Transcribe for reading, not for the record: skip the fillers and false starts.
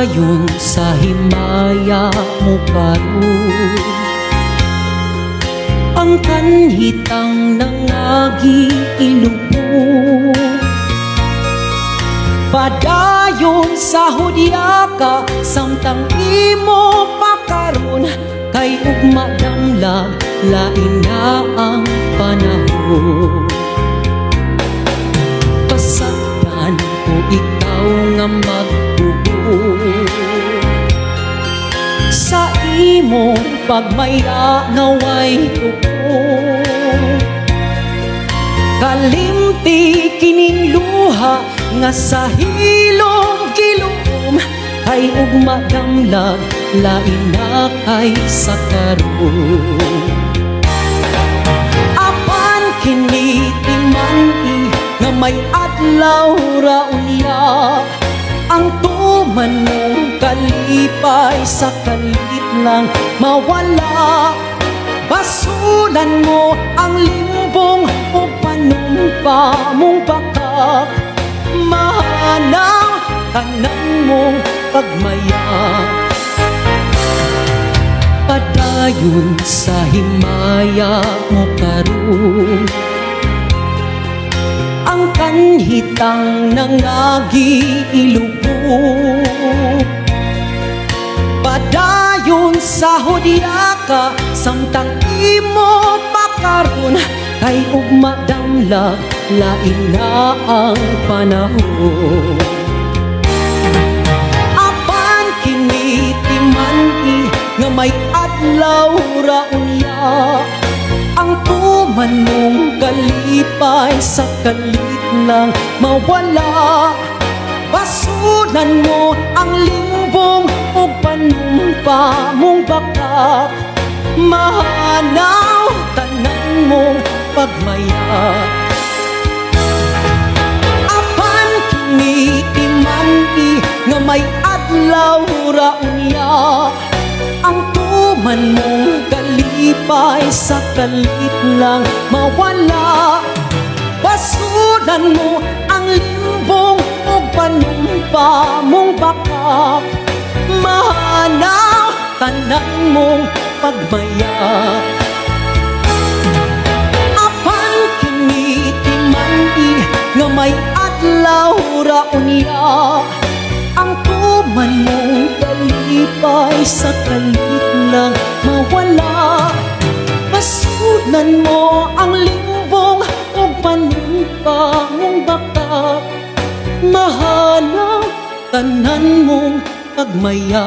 Padayon sa himaya mo karon, ang kanhitang nangagi ilubo. Padayon sa hudya ka, samtang imo pakaron, kay ugma damlag lain na ang panahon. Pasagdan ko ikaw nga magbuo sa imong pagmaya ngaway tuko. Kalimti kining luha nga sa hilom gilom, kay ugma damlag lain na kay sa karon. Apan kini timani nga may adlaw ra unya, ang tuman mong kalipay sa kalit lang mawala. Basulan mo ang limbong o panumpa mong bakak, mahanaw tanan mong pagmaya. Padayon sa himaya mo karon, ang kanhitang nangagi ilubo. Padayon sa hudya ka, samtang imo pakaron, kay ugma damlag lain na ang panahon. Apan kini timani nga may adlaw ra unya, ang tuman mong kalipay sa kalit lang mawala. Basulan mo ang limbong o panumpa mong bakak, mahanaw tanan mong pagmaya. Apan kini timani nga may adlaw ra unya, ang tuman mong kalipay sa kalit lang mawala. Basulan mo ang limbong o panumpa mong bakak, mahanaw tanan mong pagmaya. Apan kini timani nga may adlaw ra unya, ang tuman mong kalipay sa kalit lang mawala. Basulan mo ang limbong o panumpa mong bakak, mahanaw tanan mong pagmaya.